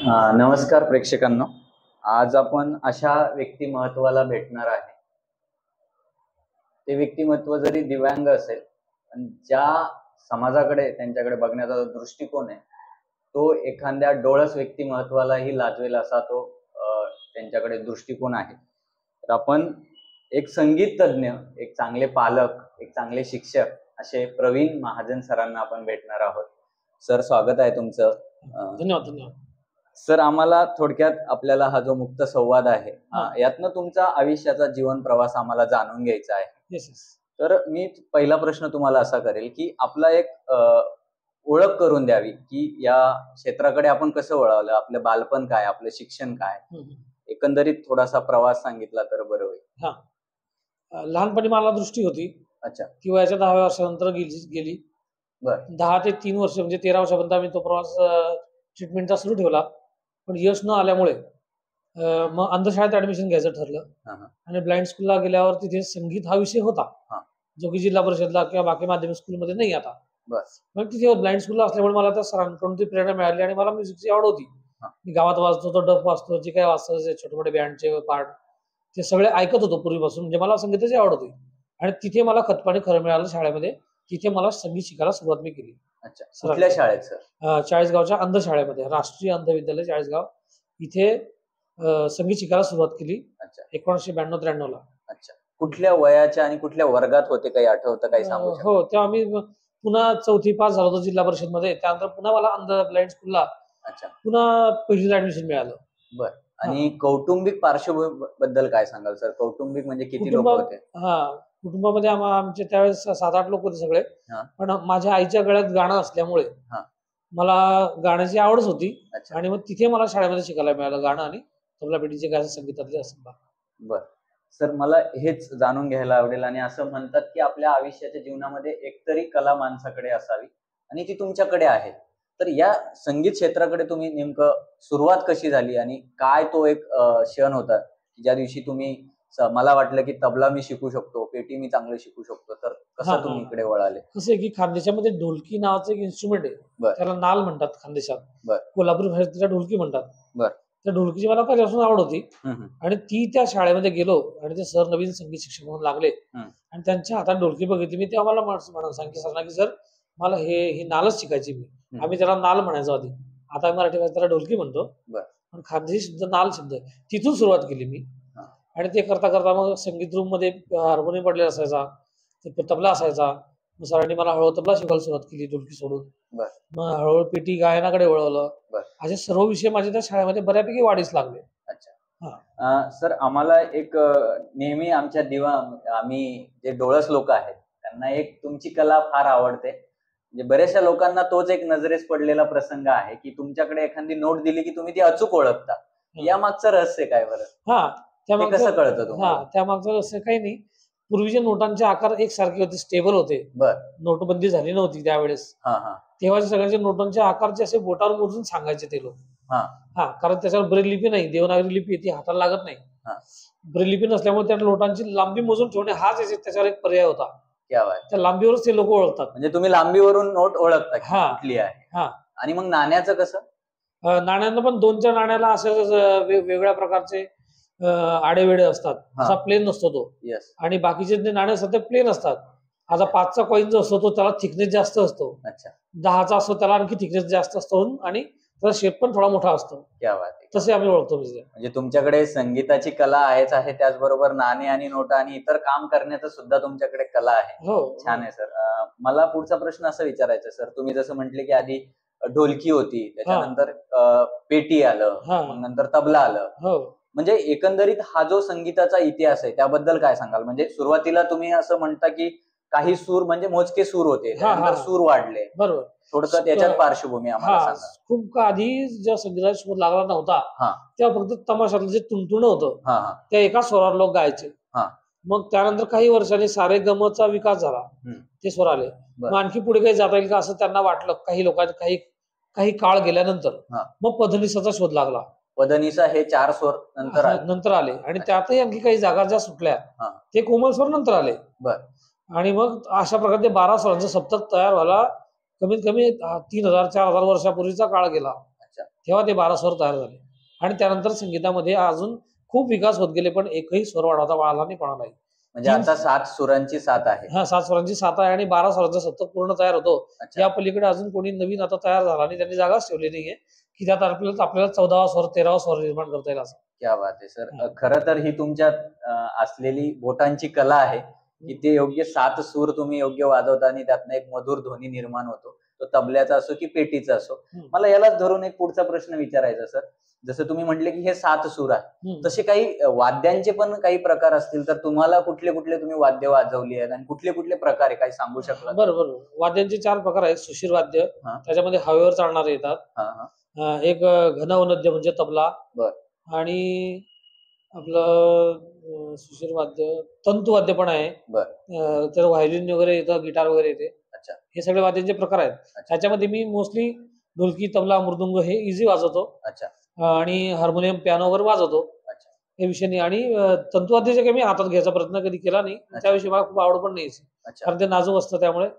नमस्कार प्रेक्षकांनो. आज आपण अशा व्यक्तिमत्वाला भेटणार आहे. ते व्यक्तिमत्व जरी दिव्यांग असेल पण ज्या समाजाकडे त्यांच्याकडे बघण्याचा जो दृष्टिकोन आहे तो एखाद्या डोळस व्यक्तिमत्वालाही लाजवेल असा तो त्यांच्याकडे दृष्टिकोन आहे. तर आपण एक संगीत तज्ञ, एक चांगले पालक, एक चांगले शिक्षक असे प्रवीण महाजन सरांना आपण भेटणार आहोत. सर, स्वागत आहे तुमचं. धन्यवाद. धन्यवाद सर, आम्हाला थोडक्यात आपल्याला हा जो मुक्त संवाद आहे यातनं तुमचा आयुष्याचा जीवन प्रवास आम्हाला जाणून घ्यायचा आहे. तर मी पहिला प्रश्न तुम्हाला असा करेल की आपला एक ओळख करून द्यावी की या क्षेत्राकडे आपण कसं वळवलं, आपलं बालपण काय, आपलं शिक्षण काय, एकंदरीत थोडासा प्रवास सांगितला तर बरं होईल. लहानपणी मला दृष्टी होती. अच्छा. ती वयाच्या 10व्या वर्षानंतर गेली. बर. 10 ते 3 वर्ष म्हणजे 13 वर्षापर्यंत आम्ही तो प्रवास ट्रीटमेंटचा सुरू ठेवला. पण यश न आल्यामुळे मग अंधशाळेत ऍडमिशन घ्यायचं ठरलं. आणि ब्लाइंड स्कूलला गेल्यावर तिथे संगीत हा विषय होता जो की जिल्हा परिषदला किंवा बाकी माध्यमिक स्कूलमध्ये नाही आता. मग तिथे ब्लाइंड स्कूलला असल्यामुळे मला त्या सरांकडून ती प्रेरणा मिळाली आणि मला म्युझिकची आवड होती. मी गावात वाजतो, तो डफ वाजतो, जे काय वाजतो छोटे मोठे बँडचे पार्ट ते सगळे ऐकत होतो पूर्वीपासून. म्हणजे मला संगीताची आवड होती आणि तिथे मला खतपाणी खरं मिळालं शाळेमध्ये. तिथे मला संगीत शिकायला सुरुवात मी केली. अच्छा. कुठल्या शाळेत सर? चाळीसगावच्या अंधशाळेमध्ये, राष्ट्रीय अंध विद्यालय चाळीसगाव, इथे संगीत शिकायला सुरुवात केली. अच्छा. 1992-93 ला. अच्छा. कुठल्या वयाच्या आणि कुठल्या वर्गात होते, काही आठवतं, काही सांगू शकता? हो, तेव्हा आम्ही पुन्हा 4थी पास झालो होतो जिल्हा परिषद मध्ये. त्यानंतर पुन्हा मला अंध ब्लाइंड स्कूलला पुन्हा पहिलीला ऍडमिशन मिळालं. बर. आणि कौटुंबिक पार्श्वभूमी बद्दल काय सांगाल सर? कौटुंबिक म्हणजे किती लोक होते? कुटुंबामध्ये आमचे त्यावेळेस 7-8 लोक होते सगळे. पण माझ्या आईच्या गळ्यात गाणं असल्यामुळे मला गाण्याची आवडच होती. आणि मग तिथे मला शाळेमध्ये शिकायला मिळालं गाणं आणि तबला पेटीचे काय संगीतातले असं. बर सर, मला हेच जाणून घ्यायला आवडेल. आणि असं म्हणतात की आपल्या आयुष्याच्या जीवनामध्ये एकतरी कला माणसाकडे असावी आणि ती तुमच्याकडे आहे. तर या संगीत क्षेत्राकडे तुम्ही नेमकं सुरुवात कशी झाली आणि काय तो एक क्षण होता ज्या दिवशी तुम्ही मला वाटलं की तबला मी शिकू शकतो, पेटी मी चांगलं शिकू शकतो, तर कसं तुम्ही इकडे वळाले? कसं आहे की खानदेशामध्ये ढोलकी नावाचं एक इन्स्ट्रुमेंट आहे. त्याला नाल म्हणतात खानदेशात. कोल्हापूर भाषेत त्याला ढोलकी म्हणतात. त्या ढोलकीची मला पहिल्यापासून आवड होती आणि ती त्या शाळेमध्ये गेलो आणि ते सर नवीन संगीत शिक्षक म्हणून लागले आणि त्यांच्या हातात ढोलकी बघितली. मी तेव्हा मला सांगितलं सरांना की सर मला ही नालच शिकायची. आम्ही त्याला नाल म्हणायचो आधी, आता मराठी भाषेत त्याला ढोलकी म्हणतो. पण खानदेशी शब्द नाल शब्द, तिथून सुरुवात केली मी. आणि ते करता करता मग संगीत रूम मध्ये हार्मोनियम पडलेला असायचा, तबला असायचा. मग सरांनी मला हळूहळू तबला शिकायला सुरुवात केली ढोलकी सोडून. मग हळूहळू पेटी गायनाकडे वळवलं. असे सर्व विषय माझे त्या शाळेमध्ये बऱ्यापैकी वाढीस लागले. अच्छा. सर, आम्हाला एक नेहमी आमच्या आम्ही जे डोळस लोक आहेत त्यांना एक तुमची कला फार आवडते. म्हणजे बऱ्याचशा लोकांना तोच एक नजरेस पडलेला प्रसंग आहे की तुमच्याकडे एखादी नोट दिली की तुम्ही ती अचूक ओळखता. या मागचं रहस्य काय बरं? कसं कळतं तुम्हाला? त्यामागचं रहस्य काही नाही. पूर्वीच्या नोटांचे आकार एकसारखे होते, स्टेबल होते. नोटबंदी झाली नव्हती त्यावेळेस. तेव्हा सगळ्यांच्या नोटांचे आकार जे असे बोटावर मोजून सांगायचे ते लोक. कारण त्याच्यावर ब्रेल लिपी नाही, देवनागरी लिपी ती हाताला लागत नाही. ब्रेल लिपी नसल्यामुळे त्या नोटांची लांबी मोजून ठेवणे हाच त्याच्यावर एक पर्याय होता. त्या लांबीवरच ते लोक ओळखतात. म्हणजे तुम्ही लांबीवरून नोट ओळखता कुठली आहे. आणि मग नाण्याचं कसं? नाण्यांना पण 2-4 नाण्याला असे वेगवेगळ्या प्रकारचे आडेवेडे असतात. असा प्लेन नसतो तो. आणि बाकीचे जे नाणे असतात ते प्लेन असतात. आता 5चा कॉइन जो असतो तो त्याला थिकनेस जास्त असतो. 10चा असतो त्याला आणखी थिकनेस जास्त असतो आणि त्याचा शेप पण थोडा मोठा असतो. तसे आम्ही ओळखतो. म्हणजे तुमच्याकडे संगीताची कला आहेच आहे, त्याचबरोबर नाणे आणि नोटा आणि इतर काम करण्याचं सुद्धा तुमच्याकडे कला आहे. छान आहे सर. मला पुढचा प्रश्न असं विचारायचा सर, तुम्ही जसं म्हटले की आधी ढोलकी होती, त्याच्यानंतर पेटी आलं, मग नंतर तबला आलं. म्हणजे एकंदरीत हा जो संगीताचा इतिहास आहे त्याबद्दल काय सांगाल? म्हणजे सुरुवातीला तुम्ही असं म्हणता की काही सूर म्हणजे मोजके सूर होते, त्यानंतर सूर वाढले. बरोबर. थोडक्यात त्याच्यात पार्श्वभूमी आम्हाला सांगा. खूप आधी जेव्हा संगीताचा शोध लागला नव्हता तेव्हा फक्त तमाशातलं जे तुणतुणं होतं त्या एका स्वरावर लोक गायचे. मग त्यानंतर काही वर्षांनी सारे गमचा विकास झाला, ते स्वर आले. मग आणखी पुढे काही जाता येईल का असं त्यांना वाटलं काही लोकांना. काही काळ गेल्यानंतर मग पधनिसाचा शोध लागला. पधनिसा हे 4 स्वर नंतर आले आणि त्यातही आणखी काही जागा ज्या सुटल्या ते कोमल स्वर नंतर आले. आणि मग अशा प्रकारे 12 स्वरांचं सप्तक तयार व्हायला कमीत कमी 3000-4000 वर्षापूर्वीचा काळ गेला. तेव्हा ते 12 स्वर तयार झाले आणि त्यानंतर संगीतामध्ये अजून खूप विकास होत गेले, पण एकही स्वर वाढवता आला नाही कोणालाही. म्हणजे आता 7 सुरांची 7 आहे. हा, 7 स्वरांची 7 आहे आणि 12 स्वरांचा सप्तक पूर्ण तयार होतो. या पलीकडे अजून कोणी नवीन आता तयार झाला आणि त्यांनी जागाच ठेवली नाहीये की त्यात आपल्याला 14वा स्वर 13वा स्वर निर्माण करता येईल असं. क्या बात आहे सर. खरं तर ही तुमच्यात असलेली बोटांची कला आहे की ते योग्य 7 सूर तुम्ही योग्य वाजवता आणि त्यातनं एक मधुर ध्वनी निर्माण होतो, तो तबल्याचा असो की पेटीचा असो. मला यालाच धरून एक पुढचा प्रश्न विचारायचा सर. जसं तुम्ही म्हटले की हे 7 सूर आहे, तसे काही वाद्यांचे पण काही प्रकार असतील तर तुम्हाला कुठले कुठले तुम्ही वाद्य वाजवली आहेत आणि कुठले कुठले प्रकार आहे काही सांगू शकला? बरोबर. वाद्यांचे 4 प्रकार आहेत. सुशीर वाद्य, त्याच्यामध्ये हवेवर चालणारे येतात. एक घनवनद्य म्हणजे तबला, आणि आपलं सुशीर वाद्य, तंतु वाद्य पण आहे. तर व्हायोलिन वगैरे येतं, गिटार वगैरे येते. हे सगळे वाद्यांचे प्रकार आहेत. त्याच्यामध्ये मी मोस्टली ढोलकी, तबला, मृदुंग हे इझी वाजवतो आणि हार्मोनियम, पियानो वगैरे वाजवतो. हे विषय नाही. आणि तंतुवाद्याचे काही मी हातात घ्यायचा प्रयत्न कधी केला नाही, त्याविषयी मला खूप आवड पण नाही, कारण ते नाजूक असतं, त्यामुळे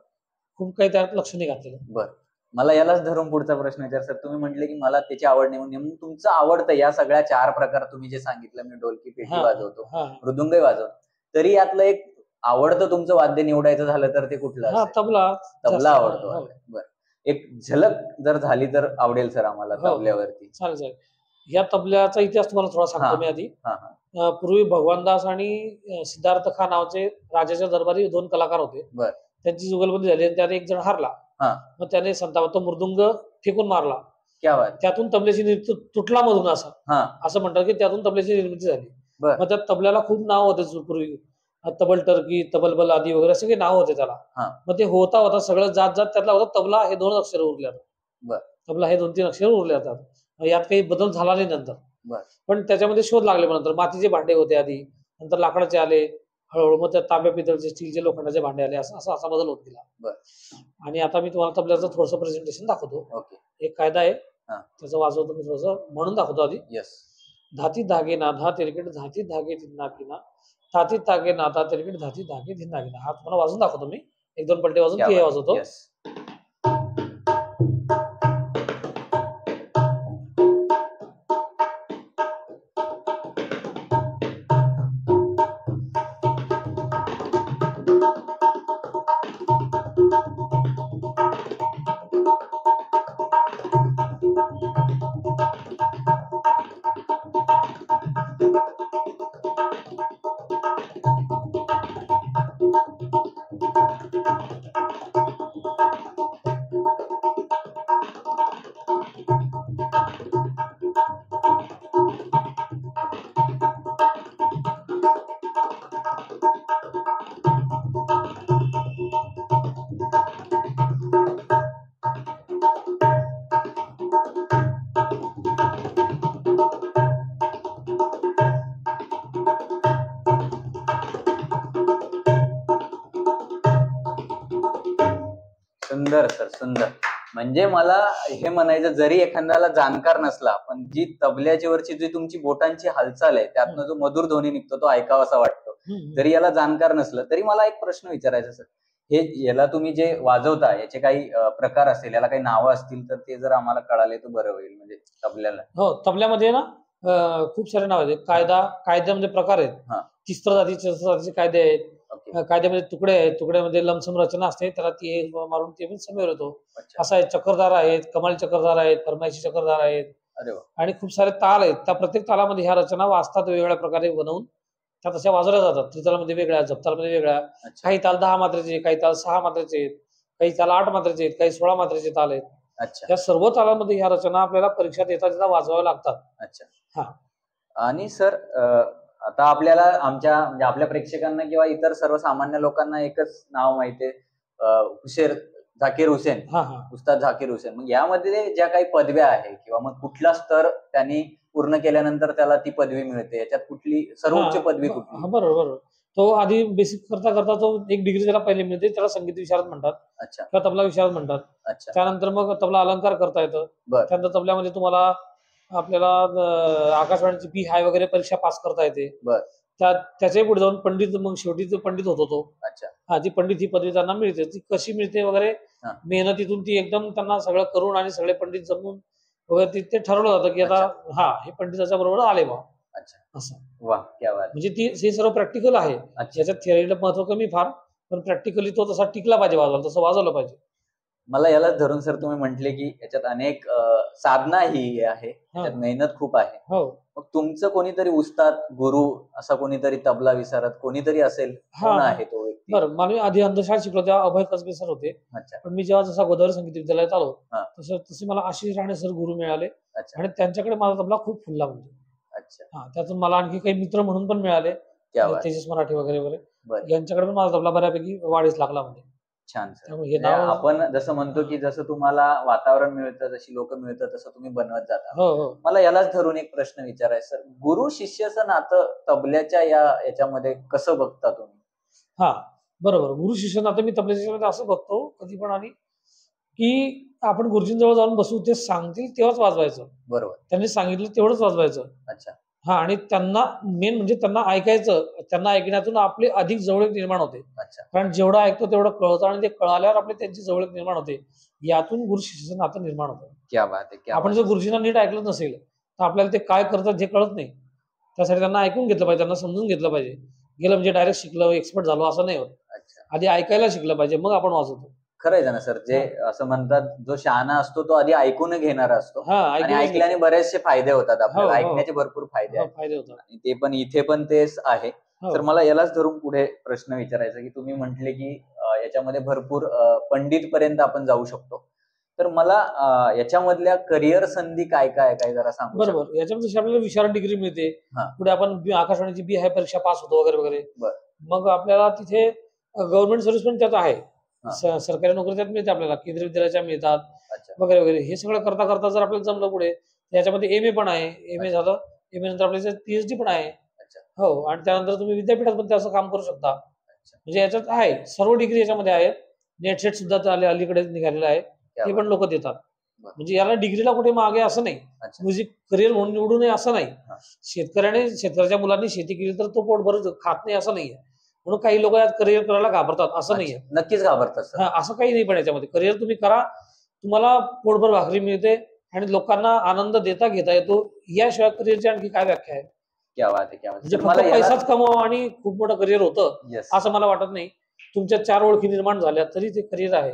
खूप काही त्यात लक्ष नाही घातलेलं. बरं, मला यालाच धरून पुढचा प्रश्न विचार सर. तुम्ही म्हटले की मला त्याची आवड नाही, म्हणून तुमचं आवडतं या सगळ्या 4 प्रकार तुम्ही जे सांगितलं, मी ढोलकी, पेटी वाजवतो, मृदुंगही वाजवतो, तरी यातलं एक आवडतं तुमचं वाद्य निवडायचं झालं तर ते कुठलं? तबला. तबला आवडतो. बरं, एक झलक जर झाली तर आवडेल सर आम्हाला तबल्यावरती. चालेल. या तबल्याचा इतिहास तुम्हाला थोडा सांगतो मी आधी. पूर्वी भगवानदास आणि सिद्धार्थ खा नावाचे राजाच्या दरबारी 2 कलाकार होते. त्यांची जुगलबंदी झाली आणि त्याने एक जण हारला. मग त्याने संतावतो मृदुंग फेकून मारला. त्यातून तबल्याची निर्मिती तुटला मधून असं म्हणतात की त्यातून तबल्याची निर्मिती झाली. मग त्या तबल्याला खूप नाव होते पूर्वी, तबल टर्की, तबलबल आदी वगैरे सगळे नाव होते त्याला. मग ते होता होता सगळं जात त्यातला होता तबला हे 2 अक्षर उरले आता. तबला हे 2-3 अक्षर उरले आता. यात काही बदल झाला नाही नंतर. पण त्याच्यामध्ये शोध लागले. नंतर मातीचे भांडे होते आधी, नंतर लाकडाचे आले, हळूहळू मग त्या तांब्या, पितळचे, स्टीलचे, लोखंडाचे भांडे आले, असा बदल होत गेला. आणि आता मी तुम्हाला तबल्याचं थोडंसं प्रेझेंटेशन दाखवतो. एक कायदा आहे, त्याचं वाजवतो मी थोडंसं म्हणून दाखवतो आधी. धाती धागे नाधा तिरकीट, धाती धागे धिन्नाकिना, ताती तागे नादा तिरकीट, धाती धागे धिन्नाकिना. हा तुम्हाला वाजून दाखवतो मी. 1-2 पलटे वाजून ते वाजवतो. सुंदर सर, सुंदर. म्हणजे मला हे म्हणायचं, जरी एखाद्याला जाणकार नसला, पण जी तबल्याची वरची जी तुमची बोटांची हालचाल आहे, त्यातनं जो मधुर ध्वनी निघतो तो ऐकावासा वाटतो. जरी याला जाणकार नसलं तरी मला एक प्रश्न विचारायचा सर, हे याला तुम्ही जे वाजवता याचे काही प्रकार असतील, याला काही नावं असतील तर ते जर आम्हाला कळाले तर बरं होईल. म्हणजे तबल्याला. हो, तबल्यामध्ये ना खूप सारे नाव आहेत. कायदा म्हणजे प्रकार आहेत. तिस्त्र जातीचे कायदे आहेत. कायद्यामध्ये तुकडे आहेत, तुकड्यामध्ये लमसम रचना असते, त्याला ती मारून ते समोर येतो. असं आहे. चक्रधार आहेत, कमाल चक्रधार आहेत, फरमाईशी चक्रधार आहेत, आणि खूप सारे ताल आहेत. त्या प्रत्येक तालामध्ये ह्या रचना वाजतात, वेगवेगळ्या प्रकारे बनवून त्या तशा वाजवल्या जातात. त्रितालामध्ये वेगळ्या, जपतालमध्ये वेगळ्या. काही ताल 10 मात्रेचे, काही ताल 6 मात्रेचे आहेत, काही ताल 8 मात्रेचे आहेत, काही 16 मात्रेचे ताल आहेत. या सर्व तालामध्ये ह्या रचना आपल्याला परीक्षात येता वाजवाव्या लागतात. आणि सर, आता आपल्याला म्हणजे आपल्या प्रेक्षकांना किंवा इतर सर्वसामान्य लोकांना एकच नाव माहितीये, झाकीर हुसेन, उस्ताद झाकीर हुसेन. मग यामध्ये ज्या काही पदव्या आहे किंवा मग कुठला स्तर त्यांनी पूर्ण केल्यानंतर त्याला ती पदवी मिळते, याच्यात कुठली सर्वोच्च पदवी कुठली? बरोबर. तो आधी बेसिक करता तो 1 डिग्री त्याला पहिले मिळते, त्याला संगीत विशारद म्हणतात किंवा तबला विशारद म्हणतात. त्यानंतर मग तबला अलंकार करता येतं. त्यानंतर तबल्यामध्ये तुम्हाला आपल्याला आकाशवाणीची पी हाय वगैरे परीक्षा पास करता येते. त्याच्याही पुढे जाऊन पंडित, मग शेवटी पंडित होतो तो. ती पंडित ही पदवी त्यांना मिळते. ती कशी मिळते वगैरे, मेहनतीतून ती एकदम त्यांना सगळं करून आणि सगळे पंडित जमून वगैरे ते ठरवलं जातं की आता हा हे पंडिताच्या बरोबर आले बा. अच्छा, असं. वाह, क्या बात. म्हणजे हे सर्व प्रॅक्टिकल आहे. याच्यात थिअरीला महत्व कमी फार, पण प्रॅक्टिकली तो तसा टिकला पाहिजे वाजवायला, तसं वाजवलं पाहिजे. मला यालाच धरून सर तुम्ही म्हटले की याच्यात अनेक साधना ही आहे, त्याच्यात मेहनत खूप आहे. हो. मग तुमचं कोणीतरी उस्ताद, गुरु असा कोणीतरी तबला विशारद कोणीतरी असेल, कोण आहे तो व्यक्ती? बरं, मला मी आधी अंधशाळेत शिकलो तेव्हा अभय कसबे सर होते. पण मी जेव्हा जसा गोदावरी संगीत विद्यालयात आलो तसे मला आशिष राणे सर गुरु मिळाले आणि त्यांच्याकडे माझा तबला खूप फुलला म्हणजे. अच्छा. त्यातून मला आणखी काही मित्र म्हणून पण मिळाले, तेजस मराठी वगैरे वगैरे, यांच्याकडे पण माझा तबला बऱ्यापैकी वाढीस लागला म्हणजे. छान सर. आपण जसं म्हणतो की जसं तुम्हाला वातावरण मिळतं, जशी लोक मिळतात, तसं तुम्ही बनवत जाता. हो. मला यालाच धरून एक प्रश्न विचारायचा सर, गुरु शिष्याचं नातं तबल्याच्या याच्यामध्ये कसं बघता तुम्ही? हा, बरोबर. गुरु शिष्य नातं मी तबल्याच्या असं बघतो कधी पण, आणि की आपण गुरुजींजवळ जाऊन बसू, ते सांगतील तेव्हाच वाजवायचं. बरोबर. त्यांनी सांगितलं तेवढंच वाजवायचं. अच्छा. हा, आणि त्यांना मेन म्हणजे त्यांना ऐकायचं. त्यांना ऐकण्यातून आपली अधिक जवळीक निर्माण होते. कारण जेवढं ऐकतो तेवढं कळतं, आणि ते कळाल्यावर आपली त्यांची जवळीक निर्माण होते. यातून गुरु शिष्याचं नातं निर्माण होतं. क्या बात आहे. आपण जर गुरुजींना नीट ऐकलं नसेल तर आपल्याला ते काय करतात हे कळत नाही. त्यासाठी त्यांना ऐकून घेतलं पाहिजे, त्यांना समजून घेतलं पाहिजे. गेलं म्हणजे डायरेक्ट शिकलं, एक्सपर्ट झालो असं नाही होत. आधी ऐकायला शिकलं पाहिजे, मग आपण वाजवतो. खरंय ना सर, जे असं म्हणतात जो शहाणा असतो तो आधी ऐकून घेणारा असतो, आणि ऐकल्याने बरेचसे फायदे होतात आपल्याला. ऐकण्याचे भरपूर फायदे होतात, आणि ते पण इथे पण तेच आहे. तर मला यालाच धरून पुढे प्रश्न विचारायचा की तुम्ही म्हटले की याच्यामध्ये भरपूर पंडित पर्यंत आपण जाऊ शकतो. तर मला याच्यामधल्या करिअर संधी काय काय काय जरा सांगू? बरोबर. याच्यामध्ये आपल्याला विशारद डिग्री मिळते. पुढे आपण आकाशवाणीची बी हाय परीक्षा पास होतो वगैरे वगैरे. मग आपल्याला तिथे गव्हर्नमेंट सर्व्हिस पण त्यात आहे. सरकारी नोकरी त्यात मिळते आपल्याला, केंद्रीय विद्यालयाच्या मिळतात वगैरे वगैरे. हे सगळं करता करता जर आपल्याला जमलं पुढे, याच्यामध्ये एम ए पण आहे. एम ए झालं, एम ए नंतर आपल्याला पीएचडी पण आहे. हो, आणि त्यानंतर तुम्ही विद्यापीठात पण त्याचं काम करू शकता. म्हणजे याच्यात आहे, सर्व डिग्री याच्यामध्ये आहेत. नेट सेट सुद्धा अलीकडे निघालेलं आहे, ते पण लोक देतात. म्हणजे याला डिग्रीला कुठे मागे असं नाही, म्युझिक करिअर म्हणून निवडू नये असं नाही. शेतकऱ्याच्या मुलांनी शेती केली तर तो पोटभर खात नाही असं नाहीये. म्हणून काही लोक यात करिअर करायला घाबरतात असं नाहीये. नक्कीच घाबरतात. हा, असं काही नाही. पण याच्यामध्ये करिअर तुम्ही करा, तुम्हाला पोटभर भाकरी मिळते आणि लोकांना आनंद देता घेता येतो. याशिवाय करिअरची आणखी काय व्याख्या आहे? क्या बात आहे, क्या बात आहे. म्हणजे फक्त पैसाच कमवा आणि खूप मोठं करिअर होतं असं मला वाटत नाही. तुमच्या 4 ओळखी निर्माण झाल्या तरी ते करिअर आहे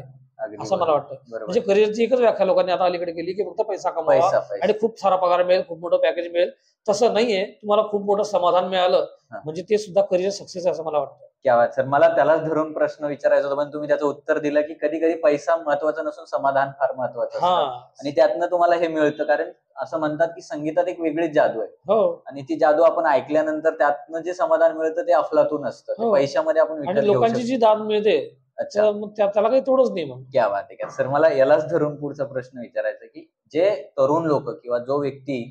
असं मला वाटतं. म्हणजे करिअरची एकच व्याख्या लोकांनी आता अलीकडे केली की फक्त पैसा कमवा आणि खूप सारा पगार मिळेल, खूप मोठं पॅकेज मिळेल. तसं नाहीये. तुम्हाला खूप मोठं समाधान मिळालं म्हणजे ते सुद्धा करिअर सक्सेस आहे असं मला वाटतं. क्या बात सर. मला त्यालाच धरून प्रश्न विचारायचा होता, पण तुम्ही त्याचं उत्तर दिलं की कधी कधी पैसा महत्वाचा नसून समाधान फार महत्वाचं असतं, आणि त्यातनं तुम्हाला हे मिळतं. कारण असं म्हणतात की संगीतात एक वेगळीच जादू आहे, आणि ती जादू आपण ऐकल्यानंतर त्यातनं जे समाधान मिळतं ते अफलातून असतं. पैशामध्ये आपण लोकांची जी दाद मिळते त्याला काही तोडच नाही. मग क्या बात आहे. सर, मला यालाच धरून पुढचा प्रश्न विचारायचा की जे तरुण लोक किंवा जो व्यक्ती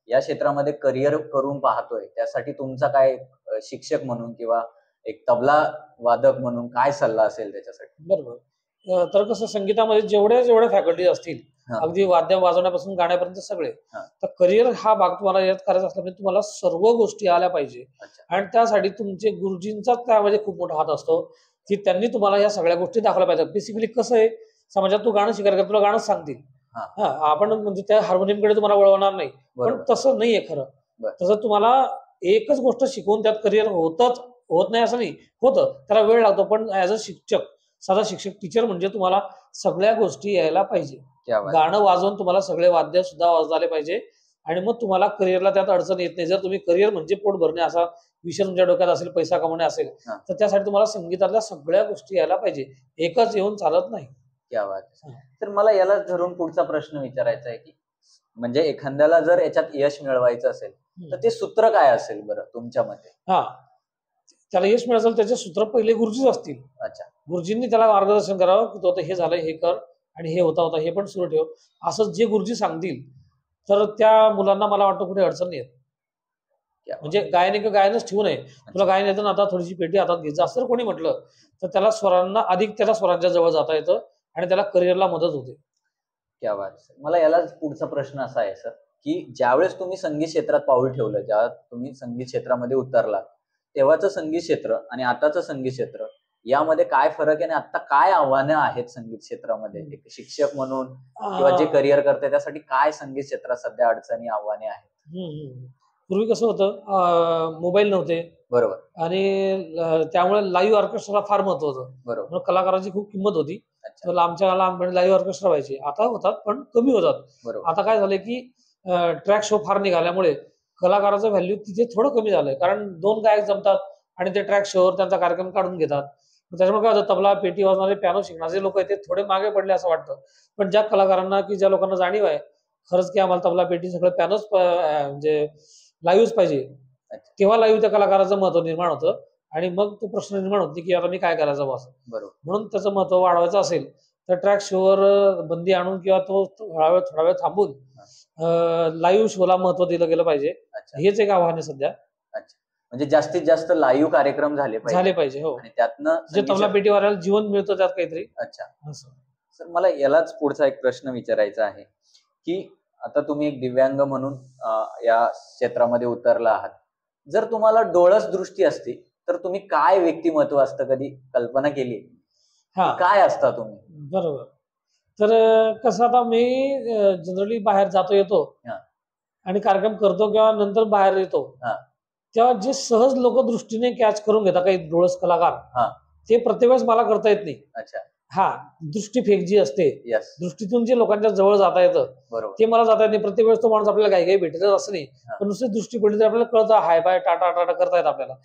या क्षेत्रामध्ये करिअर करून पाहतोय, त्यासाठी तुमचा काय शिक्षक म्हणून किंवा एक तबला वादक म्हणून काय सल्ला असेल त्याच्यासाठी? बरोबर. तर कसं, संगीतामध्ये जेवढ्या फॅकल्टी असतील, अगदी वाद्य वाजवण्यापासून गाण्यापर्यंत सगळे, तर करिअर हा भाग तुम्हाला यात करायचा असला म्हणजे तुम्हाला सर्व गोष्टी आल्या पाहिजे. आणि त्यासाठी तुमचे गुरुजींचा त्यामध्ये खूप मोठा हात असतो की त्यांनी तुम्हाला या सगळ्या गोष्टी दाखवल्या पाहिजेत. बेसिकली कसं आहे, समाजात तू गाणं शिकायला तुला गाणं सांगतील, आपण म्हणजे त्या हार्मोनियमकडे तुम्हाला वळवणार नाही. पण तसं नाहीये खरं. तसं तुम्हाला एकच गोष्ट शिकवून त्यात करिअर होत नाही असं नाही, होतं, त्याला वेळ लागतो. पण ऍज अ शिक्षक, साधा शिक्षक, टीचर म्हणजे तुम्हाला सगळ्या गोष्टी यायला पाहिजे. गाणं वाजवून तुम्हाला सगळे वाद्य सुद्धा वाजवले पाहिजे, आणि मग तुम्हाला करिअरला त्यात अडचण येत नाही. जर तुम्ही करिअर म्हणजे पोट भरणे असा विषय तुमच्या डोक्यात असेल, पैसा कमवणे असेल, तर त्यासाठी तुम्हाला संगीतातल्या सगळ्या गोष्टी यायला पाहिजे. एकच येऊन चालत नाही. क्या बात आहे. तर मला यालाच धरून पुढचा प्रश्न विचारायचा आहे की म्हणजे एखाद्याला जर याच्यात यश मिळवायचं असेल तर ते सूत्र काय असेल बरं तुमच्या मते? त्याला यश मिळालं त्याचे सूत्र पहिले गुरुजीच असतील. गुरुजींनी त्याला मार्गदर्शन करावं की तो हे झालं, हे कर, आणि हे होता हे पण सुरू ठेव, असं जे गुरुजी सांगतील तर त्या मुलांना मला वाटतं कुठे अडचण नाही येत. म्हणजे गायनच ठेवू नये. तुला गायन येतं ना, आता थोडीशी पेटी हातात घे, असं जर कोणी म्हटलं तर त्याला स्वरांना अधिक त्याच्या स्वरांच्या जवळ जाता येतं आणि त्याला करिअरला मदत होते. क्या बात. मला यालाच पुढचा प्रश्न असा आहे सर की ज्यावेळेस तुम्ही संगीत क्षेत्रात पाऊल ठेवलं, जेव्हा तुम्ही संगीत क्षेत्रामध्ये उतरला, तेव्हाचं संगीत क्षेत्र आणि आताचं संगीत क्षेत्र यामध्ये काय फरक आहे आणि आता काय आव्हानं आहेत संगीत क्षेत्रामध्ये, एक शिक्षक म्हणून किंवा जे करिअर करते त्यासाठी काय संगीत क्षेत्रात सध्या अडचणी आव्हाने आहेत? पूर्वी कसं होतं, मोबाईल नव्हते, बरोबर, आणि त्यामुळे लाईव्ह ऑर्केस्ट्राला फार महत्व होतं. बरोबर, कलाकाराची खूप किंमत होती. तर आमच्या लहानपणी लाईव्ह ऑर्केस्ट्रा व्हायचे, आता होतात पण कमी होतात. बरोबर. आता काय झालंय की ट्रॅक शो फार निघाल्यामुळे कलाकाराचं व्हॅल्यू तिथे थोडं कमी झालंय, कारण 2 गायक जमतात आणि ते ट्रॅक शोवर त्यांचा कार्यक्रम काढून घेतात. त्याच्यामुळे काय होतं, तबला, पेटी वाजणारे, पियानो शिकणारे लोक आहेत ते थोडे मागे पडले असं वाटतं. पण ज्या कलाकारांना की ज्या लोकांना जाणीव आहे खरंच की आम्हाला तबला, पेटी सगळं पियानोच म्हणजे लाईव्हच पाहिजे, तेव्हा लाईव्ह त्या कलाकाराचं महत्व निर्माण होतं. आणि मग तो प्रश्न निर्माण होतो की आता मी काय करायचं बस. बरोबर. म्हणून त्याचं महत्व वाढवायचं असेल तर ट्रॅक शोवर बंदी आणून किंवा तो थोडा वेळ थांबून लाईव्ह शोला महत्व दिलं गेलं पाहिजे. हेच एक आव्हान आहे सध्या. म्हणजे जास्तीत जास्त लाईव्ह कार्यक्रम झाले पाहिजे. हो, आणि त्यातनं जे तबला पेटीवाल्याला जीवन मिळतं त्यात काहीतरी. अच्छा, सर मला यालाच पुढचा एक प्रश्न विचारायचा आहे की आता तुम्ही एक दिव्यांग म्हणून या क्षेत्रामध्ये उतरला आहात. जर तुम्हाला डोळस दृष्टी असती तर तुम्ही काय व्यक्तिमत्व असतं, कधी कल्पना केली? काय असता तुम्ही? बरोबर. तर कसं, आता मी जनरली बाहेर जातो येतो आणि कार्यक्रम करतो किंवा नंतर बाहेर येतो, तेव्हा जे सहज लोक दृष्टीने कॅच करून घेतात काही डोळस कलाकार, ते प्रत्येक वेळेस मला करता येत नाही. अच्छा. दृष्टीफेक जी असते, दृष्टीतून जे लोकांच्या जवळ जाता येतं ते मला जाता येत नाही. प्रत्येक वेळेस तो माणूस आपल्याला काही भेटतच असं नाही, पण नुसती दृष्टी पडली तर आपल्याला कळतं, हाय बाय टाटा टाटा करता येत आपल्याला.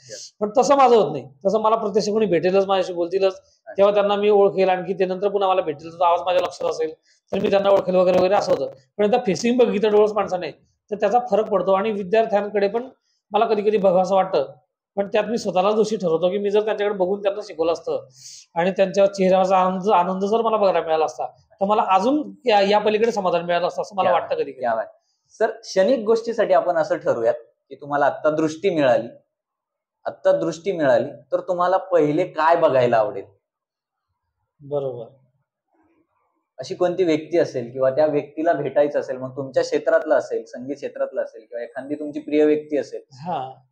पण तसं माझं होत नाही. तसं मला प्रत्यक्ष कोणी भेटेलच, माझ्याशी बोलतीलच, तेव्हा त्यांना मी ओळखेल, आणखी ते नंतर पुन्हा मला भेटेल, तर आवाज माझ्या लक्षात असेल तर मी त्यांना ओळखेल वगैरे वगैरे असं होतं. पण एकदा फेसिंग बघितलं डोळस माणसाने तर त्याचा फरक पडतो. आणि विद्यार्थ्यांकडे पण मला कधी कधी बघावं असं वाटतं, पण त्यात मी स्वतःला दोषी ठरवतो की मी जर त्यांच्याकडे बघून त्यांना शिकवलं असतं आणि त्यांच्या चेहऱ्याचा आनंद जर मला बघायला मिळाला असता तर मला अजून या पलीकडे समाधान मिळालं असतं असं मला वाटतं कधी. सर, क्षणिक गोष्टीसाठी आपण असं ठरवूयात की तुम्हाला आत्ता दृष्टी मिळाली तर तुम्हाला पहिले काय बघायला आवडेल? बरोबर. अशी कोणती व्यक्ती असेल किंवा त्या व्यक्तीला भेटायचं असेल, मग तुमच्या क्षेत्रातलं असेल, संगीत क्षेत्रातलं असेल, किंवा एखादी तुमची प्रिय व्यक्ती असेल,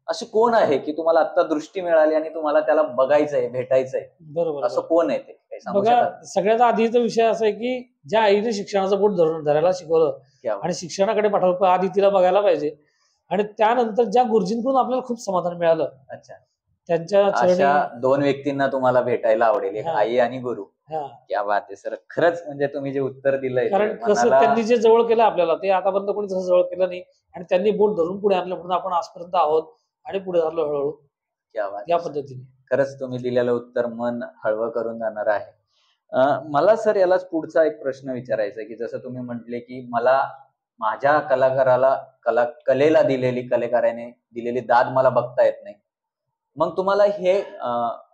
अशी कोण आहे की तुम्हाला आता दृष्टी मिळाली आणि तुम्हाला त्याला बघायचंय, भेटायचंय? बरोबर. असं कोण आहे ते? बघा, सगळ्यात आधीचा विषय असा आहे की ज्या आईने शिक्षणाचं बोट धरायला शिकवलं आणि शिक्षणाकडे पाठवलं, आधी तिला बघायला पाहिजे. आणि त्यानंतर ज्या गुरुजींकडून आपल्याला खूप समाधान मिळालं, अच्छा, त्यांच्या अशा 2 व्यक्तींना तुम्हाला भेटायला आवडेल, एक आई आणि गुरु. क्या बात आहे सर, खरंच म्हणजे तुम्ही जे उत्तर दिलंय, कारण कसं त्यांनी जे जवळ केलं आपल्याला ते आतापर्यंत कोणी तसं जवळ केलं नाही, आणि त्यांनी बोट धरून पुढे आणलं म्हणून आपण आजपर्यंत आहोत आणि पुढे झालो हळूहळू. क्या बात, या पद्धतीने. खरंच तुम्ही दिलेलं उत्तर मन हळवं करून जाणार आहे. मला सर यालाच पुढचा एक प्रश्न विचारायचा आहे की जसं तुम्ही म्हटले की मला माझ्या कलेला कलाकाराने दिलेली दाद मला बघता येत नाही, मग तुम्हाला हे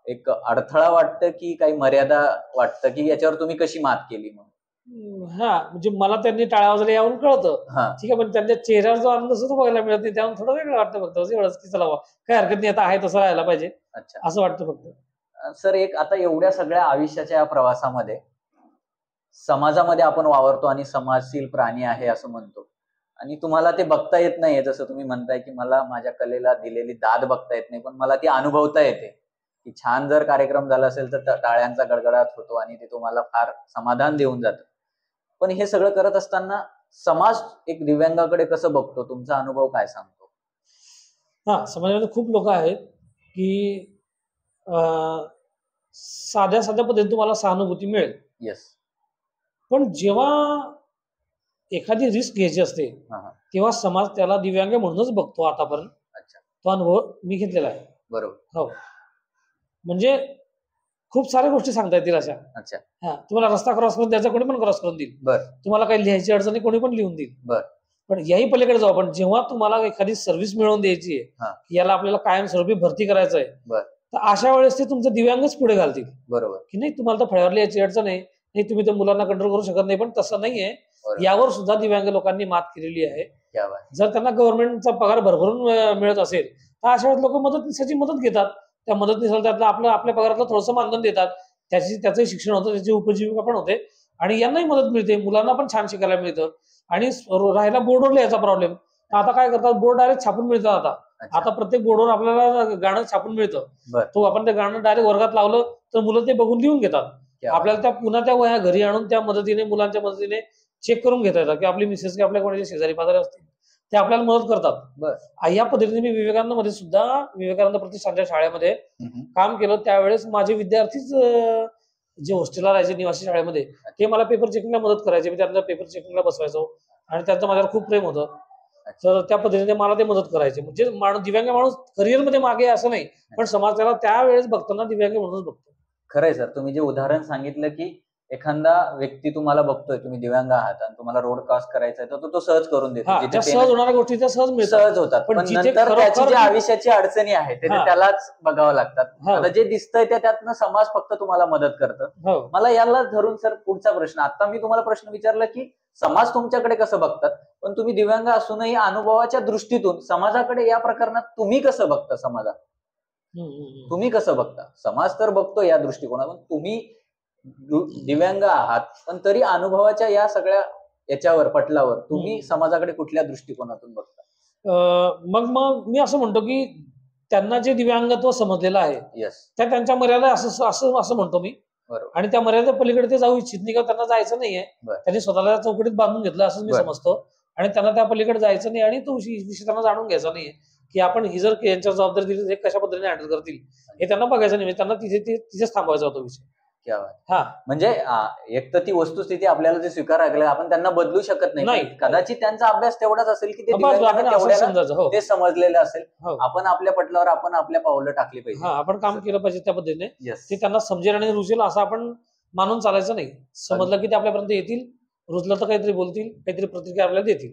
एक अडथळा वाटतं की काही मर्यादा वाटतं की याच्यावर तुम्ही कशी मात केली? मग म्हणजे मला त्यांनी टाळ्या वाजल्या यावरून कळतं, ठीक आहे, पण त्यांच्या चेहऱ्यावर जो आनंद असतो तो बघायला मिळत नाही, त्यामुळे थोडं वेगळं वाटतं. फक्त एवढंच की चला काही हरकत नाही, आता आहे तसं राहायला पाहिजे. अच्छा, असं वाटतं फक्त. सर, एक आता एवढ्या सगळ्या आयुष्याच्या या प्रवासामध्ये समाजामध्ये आपण वावरतो आणि समाजशील प्राणी आहे असं म्हणतो, आणि तुम्हाला ते बघता येत नाहीये, जसं तुम्ही म्हणताय की मला माझ्या कलेला दिलेली दाद बघता येत नाही, पण मला ती अनुभवता येते की छान जर कार्यक्रम झाला असेल तर टाळ्यांचा गडगडाट होतो आणि ते तुम्हाला फार समाधान देऊन जातं. पण हे सगळं करत असताना समाज एक दिव्यांगाकडे कसं बघतो, तुमचा अनुभव काय सांगतो? समाजामध्ये खूप लोक आहेत की साध्या पद्धतीने तुम्हाला सहानुभूती मिळेल, पण जेव्हा एखादी रिस्क घ्यायची असते तेव्हा समाज त्याला दिव्यांग म्हणूनच बघतो. आतापर्यंत तो अनुभव मी घेतलेला आहे. बरोबर. हो, म्हणजे खूप साऱ्या गोष्टी सांगता येतील अशा. तुम्हाला रस्ता क्रॉस करून द्यायचा, कोणी पण क्रॉस करून देईल. तुम्हाला काही लिहायची अडचणी कोणी पण लिहून देईल. पण याही पलीकडे जाऊ आपण, जेव्हा तुम्हाला एखादी सर्व्हिस मिळवून द्यायची आहे, याला आपल्याला कायमस्वरूपी भरती करायचं आहे, तर अशा वेळेस ते तुमचं दिव्यांगच पुढे घालतील. बरोबर. की नाही, तुम्हाला तर फळ्यावर लिहायची अडचण आहे, नाही तुम्ही तर मुलांना कंट्रोल करू शकत नाही, पण तसं नाहीये. यावर सुद्धा दिव्यांग लोकांनी मात केलेली आहे. जर त्यांना गव्हर्नमेंटचा पगार भरभरून मिळत असेल तर अशा वेळेस लोक मदतीसाठी मदत घेतात. त्या मदतीसाठी त्यातलं आपल्या पगारातलं थोडंसं मानधन देतात, त्याचंही शिक्षण होतं, त्याची उपजीविका पण होते, आणि यांनाही मदत मिळते, मुलांना पण छान शिकायला मिळतं. आणि राहायला बोर्डवर लिहायचा प्रॉब्लेम, आता काय करतात, बोर्ड डायरेक्ट छापून मिळतात. आता प्रत्येक बोर्डवर आपल्याला गाणं छापून मिळतं. तो आपण ते गाणं डायरेक्ट वर्गात लावलं तर मुलं ते बघून लिहून घेतात. आपल्याला पुन्हा त्या वह्या घरी आणून त्या मदतीने, मुलांच्या मदतीने चेक करून घेता येतात की आपली मिसेस की आपल्या कोणाचे शेजारी पाजारी असतील ते आपल्याला मदत करतात. या पद्धतीने मी विवेकानंद मध्ये सुद्धा, विवेकानंद प्रतिष्ठानच्या शाळेमध्ये काम केलं. त्यावेळेस माझे विद्यार्थीच जे हॉस्टेलला राहायचे निवासी शाळेमध्ये, ते मला पेपर चेकिंगला मदत करायचे. मी त्यांना पेपर चेकिंगला बसवायचो आणि त्यांचं माझ्यावर खूप प्रेम होतं. तर त्या पद्धतीने मला ते मदत करायचे. म्हणजे दिव्यांग माणूस करिअरमध्ये मागे असं नाही, पण समाज त्याला त्यावेळेस बघताना दिव्यांग म्हणूनच बघतो. खरंय सर, तुम्ही जे उदाहरण सांगितलं की एखादा व्यक्ती तुम्हाला बघतोय, तुम्ही दिव्यांग आहात आणि तुम्हाला रोड क्रॉस करायचा आहे तर तो सहज करून देतो. सहज होणाऱ्या गोष्टी त्या सहज होतात, पण नंतर त्याची जी आयुष्याची अडचणी आहे ते त्यालाच बघावं लागतात. आता जे दिसतंय त्यातनं समाज फक्त तुम्हाला मदत करतं. मला याला धरून सर पुढचा प्रश्न, आता मी तुम्हाला प्रश्न विचारला की समाज तुमच्याकडे कसं बघतात, पण तुम्ही दिव्यांग असूनही अनुभवाच्या दृष्टीतून समाजाकडे या प्रकरणात तुम्ही कसं बघता? समाजात तुम्ही कसं बघता? समाज तर बघतो या दृष्टिकोनातून, तुम्ही दिव्यांग आहात पण तरी अनुभवाच्या या सगळ्या याच्यावर पटलावर तुम्ही समाजाकडे कुठल्या दृष्टिकोनातून बघता? मग मी असं म्हणतो की त्यांना जे दिव्यांगत्व समजलेलं आहे त्या त्यांच्या मर्यादा असं म्हणतो मी. आणि त्या मर्यादा पलीकडे ते जाऊ इच्छित नाही, त्यांना जायचं नाहीये. त्यांनी स्वतःला चौकटीत बांधून घेतलं असं मी समजतो आणि त्यांना त्या पलीकडे जायचं नाही आणि तो विषय त्यांना जाणून घ्यायचा नाहीये की आपण ही जर यांच्यावर जबाबदारी दिली तर कशा पद्धतीने हँडल करतील हे त्यांना बघायचं नाही. त्यांना तिथेच थांबवायचा होतो विषय. म्हणजे एक तर ती वस्तुस्थिती आपल्याला जे स्वीकारायला आपण त्यांना बदलू शकत नाही. कदाचित त्यांचा अभ्यास तेवढाच असेल की ते समजलेलं असेल. आपण आपल्या पटलावर आपण आपल्या पावलं टाकली पाहिजे, आपण काम केलं पाहिजे त्या पद्धतीने. ते त्यांना समजेल आणि रुचेल असं आपण मानून चालायचं नाही. समजलं की ते आपल्यापर्यंत येतील, रुचलं तर काहीतरी बोलतील, काहीतरी प्रतिक्रिया आपल्याला देतील.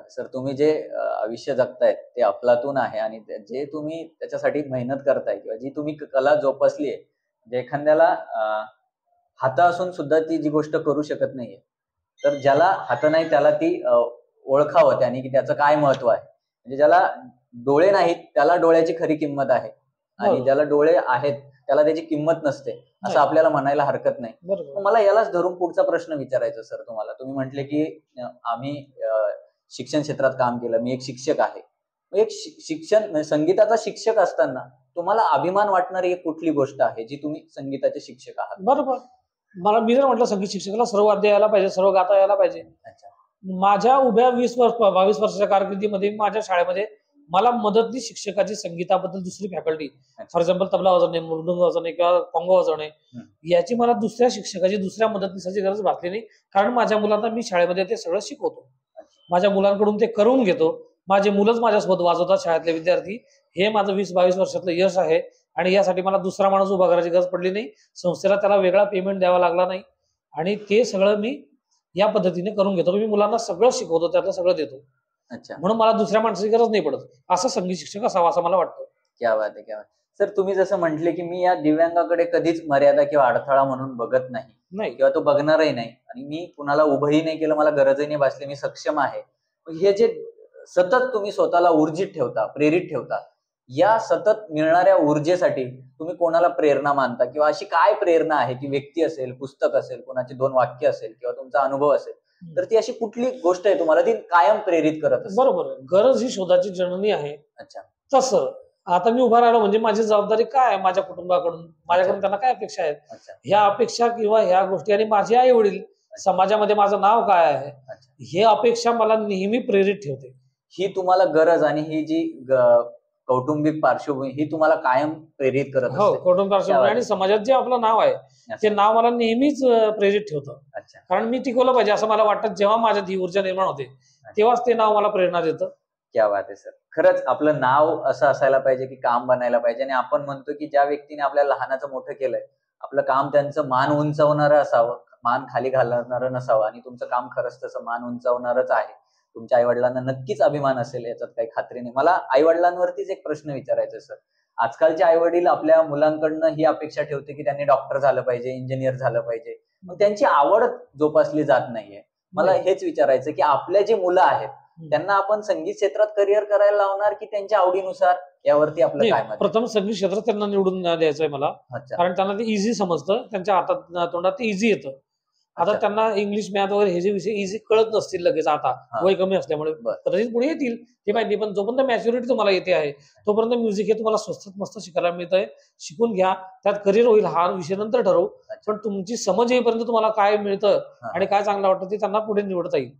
सर, तुम्ही जे आयुष्य जगतायत ते अफलातून आहे आणि जे तुम्ही त्याच्यासाठी मेहनत करताय किंवा जी तुम्ही कला जोपासली आहे, म्हणजे एखाद्याला हात असून सुद्धा ती जी गोष्ट करू शकत नाहीये, तर ज्याला हात नाही त्याला ती ओळखावं त्याने की त्याचं काय महत्व आहे. म्हणजे ज्याला डोळे नाहीत त्याला डोळ्याची खरी किंमत आहे आणि ज्याला डोळे आहेत त्याला त्याची किंमत नसते असं आपल्याला म्हणायला हरकत नाही. मला यालाच धरून पुढचा प्रश्न विचारायचा सर तुम्हाला. तुम्ही म्हटले की आम्ही शिक्षण क्षेत्रात काम केलं, मी एक शिक्षक आहे. एक शिक्षण संगीताचा शिक्षक असताना तुम्हाला अभिमान वाटणारी एक कुठली गोष्ट आहे जी तुम्ही संगीताचे शिक्षक आहात? बरोबर, मी जर म्हटलं संगीत शिक्षकाला सर्व वाद्य यायला पाहिजे, सर्व गाता यायला पाहिजे. माझ्या उभ्या 22 वर्षाच्या कारकिर्दीमध्ये माझ्या शाळेमध्ये मला मदतनीस शिक्षकाची संगीताबद्दल दुसरी फॅकल्टी, फॉर एक्झाम्पल तबला वाजवणे, मृदुंग वाजवणे किंवा कॉंगो वाजवणे, याची मला दुसऱ्या शिक्षकाची, दुसऱ्या मदतनीसाची गरज भासली नाही. कारण माझ्या मुलांना मी शाळेमध्ये ते सगळं शिकवतो, माझ्या मुलांकडून ते करून घेतो. माझे मुलंच माझ्यासोबत वाजवतात, शाळेतले विद्यार्थी. हे माझं 20-22 वर्षातलं यश आहे आणि यासाठी मला दुसरा माणूस उभा करायची गरज पडली नाही. संस्थेला त्याला वेगळा पेमेंट द्यावा लागला नाही आणि ते सगळं मी या पद्धतीने करून घेतो. मी मुलांना सगळं शिकवतो, त्यातलं सगळं देतो. म्हणून मला दुसऱ्या माणसाची गरज नाही पडत. असं संगीत शिक्षक असावा असं मला वाटतं. क्या बात आहे, क्या बात. सर, तुम्ही जसं म्हटले की मी या दिव्यांगाकडे कधीच मर्यादा किंवा अडथळा म्हणून बघत नाही किंवा तो बघणारही नाही आणि मी कुणाला उभंही नाही केलं, मला गरजही नाही भासली, मी सक्षम आहे. हे जे सतत तुम्ही स्वतःला ऊर्जित ठेवता, प्रेरित ठेवता, या सतत मिळणाऱ्या ऊर्जेसाठी तुम्ही कोणाला प्रेरणा मानता किंवा अशी काय प्रेरणा आहे की व्यक्ती असेल, पुस्तक असेल, कोणाची 2 वाक्य असेल किंवा तुमचा अनुभव असेल, तर ती अशी कुठली गोष्ट आहे तुम्हाला ती कायम प्रेरित करत असेल? बरोबर, गरज ही शोधाची जननी आहे. तसं आता मी उभा राहिलो म्हणजे माझी जबाबदारी काय आहे, माझ्या कुटुंबाकडून, माझ्याकडून त्यांना काय अपेक्षा आहेत, ह्या अपेक्षा किंवा ह्या गोष्टी, आणि माझे आई वडील, समाजामध्ये माझं नाव काय आहे, हे अपेक्षा मला नेहमी प्रेरित ठेवते. ही तुम्हाला गरज आणि ही जी कौटुंबिक पार्श्वभूमी ही तुम्हाला कायम प्रेरित करत असते? हो, कौटुंबिक पार्श्वभूमी आणि समाजात जे आपलं नाव आहे ते नाव मला नेहमीच प्रेरित ठेवतं. कारण मी टिकवलं पाहिजे असं मला वाटतं. जेव्हा माझ्यात ही ऊर्जा निर्माण होते तेव्हाच ते नाव मला प्रेरणा देतं. क्या बात आहे सर. खरंच आपलं नाव असं असायला पाहिजे की काम बनायला पाहिजे. आणि आपण म्हणतो की ज्या व्यक्तीने आपल्याला लहानाचं मोठं केलंय, आपलं काम त्यांचं मान उंचावणारं असावं, मान खाली घालणारं नसावं. आणि तुमचं काम खरंच तसं मान उंचावणारच आहे. तुमच्या आईवडिलांना नक्कीच अभिमान असेल, याच्यात काही खात्री नाही. मला आईवडिलांवरतीच एक प्रश्न विचारायचा सर. आजकालचे आईवडील आपल्या मुलांकडनं ही अपेक्षा ठेवते की त्यांनी डॉक्टर झालं पाहिजे, इंजिनियर झालं पाहिजे, मग त्यांची आवड जोपासली जात नाहीये. मला हेच विचारायचं की आपल्या जे मुलं आहेत त्यांना आपण संगीत क्षेत्रात करिअर करायला लावणार की त्यांच्या आवडीनुसार, यावरती आपलं काय मत? प्रथम संगीत क्षेत्रात त्यांना निवडून द्यायचंय मला. कारण त्यांना ते इझी समजतं, त्यांच्या हातात तोंडात ते इझी येतं. आता त्यांना इंग्लिश मॅथ वगैरे हे जे विषय इझी कळत नसतील लगेच आता वय कमी असल्यामुळे, कदाचित पुढे येतील हे माहिती, पण जोपर्यंत मॅच्युरिटी तुम्हाला येते आहे तोपर्यंत म्युझिक हे तुम्हाला स्वस्तात मस्त शिकायला मिळतंय. शिकून घ्या, त्यात करिअर होईल हा विषय नंतर ठरवू, पण तुमची समज येईपर्यंत तुम्हाला काय मिळतं आणि काय चांगलं वाटतं ते त्यांना पुढे निवडता येईल.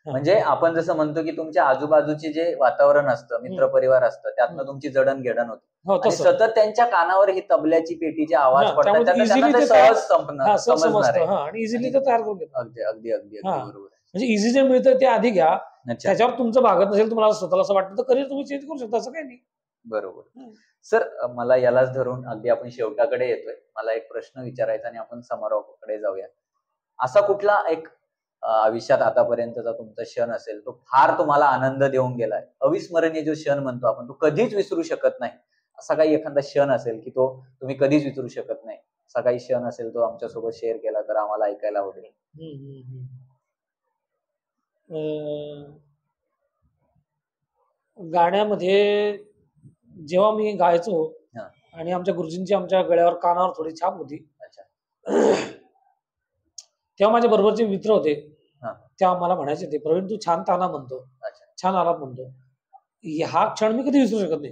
म्हणजे आपण जसं म्हणतो की तुमच्या आजूबाजूचे जे वातावरण असतं, मित्रपरिवार असतं, त्यातनं तुमची जडणघडण होते आणि सतत त्यांच्या कानावर ही तबल्याची पेटीचे आवाज पडतात, इझिली सहज समजणार आहे आणि इझिली ते तयार करून घेतात. अगदी अगदी अगदी बरोबर. म्हणजे इझी जे मिळतं ते आधी घ्या, त्याच्यावर तुमचं भागत नसेल, तुम्हाला स्वतःला असं वाटतं तर करिअर तुम्ही चेंज करू शकता, असं काही नाही. बरोबर. सर, मला यालाच धरून अगदी आपण शेवटाकडे येतोय, मला एक प्रश्न विचारायचा आणि आपण समारोपाकडे जाऊया. असा कुठला एक आयुष्यात आतापर्यंतचा तुमचा क्षण असेल, तो फार तुम्हाला आनंद देऊन गेलाय, अविस्मरणीय जो क्षण म्हणतो आपण, तो कधीच विसरू शकत नाही, असा काही एखादा क्षण असेल की तो तुम्ही कधीच विसरू शकत नाही, असा काही क्षण असेल तो आमच्यासोबत शेअर केला तर आम्हाला ऐकायला आवडेल. गाण्यामध्ये जेव्हा मी गायचो आणि आमच्या गुरुजींची आमच्या गळ्यावर कानावर थोडी छाप होती, तेव्हा माझ्या बरोबरचे मित्र होते, तेव्हा मला म्हणायचे ते, प्रवीण तू छान ताना म्हणतो, छान आलाप म्हणतो. हा क्षण मी कधी विसरू शकत नाही,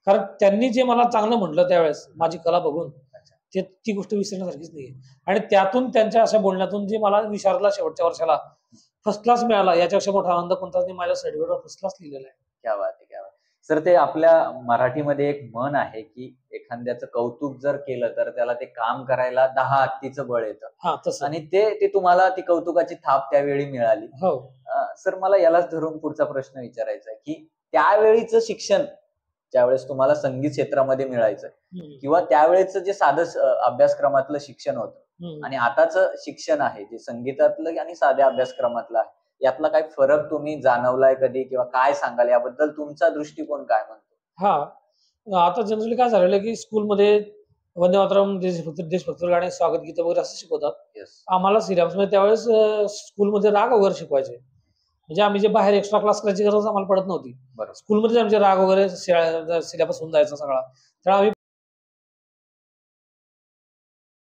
कारण त्यांनी जे मला चांगलं म्हटलं त्यावेळेस माझी कला बघून, ती गोष्ट विसरण्यासारखीच नाही. आणि त्यातून त्यांच्या अशा बोलण्यातून जे मला विशारदला शेवटच्या वर्षाला फर्स्ट क्लास मिळाला, याच्यापेक्षा मोठा आनंद कोणताच नाही. माझ्या सर्टिफिकेटवर फर्स्ट क्लास लिहिलेला आहे. क्या बात आहे, क्या बात. सर, ते आपल्या मराठीमध्ये एक म्हण आहे की एखाद्याचं कौतुक जर केलं तर त्याला ते काम करायला 10 हत्तीचं बळ येतं, आणि ते तुम्हाला ती कौतुकाची थाप त्यावेळी मिळाली. सर, मला यालाच धरून पुढचा प्रश्न विचारायचा आहे की त्यावेळीचं शिक्षण ज्यावेळेस तुम्हाला संगीत क्षेत्रामध्ये मिळायचं किंवा त्यावेळेचं जे साधं अभ्यासक्रमातलं शिक्षण होतं आणि आताचं शिक्षण आहे जे संगीतातलं आणि साध्या अभ्यासक्रमातलं आहे, यातला काय फरक तुम्ही जाणवलाय कधी, किंवा काय सांगाल याबद्दल, तुमचा दृष्टिकोन काय म्हणतो? आता जनरली काय झालेलं की स्कूलमध्ये वंदे मातरम, देशभक्ती गाणे, स्वागत गीत वगैरे असं शिकवतात. आम्हाला सिलेबस मध्ये त्यावेळेस स्कूलमध्ये राग वगैरे शिकवायचे, म्हणजे आम्ही जे बाहेर एक्स्ट्रा क्लास करायची गरज आम्हाला पडत नव्हती. स्कूलमध्ये आमचे राग वगैरे सिलेबस होऊन जायचा सगळा, त्यामुळे आम्ही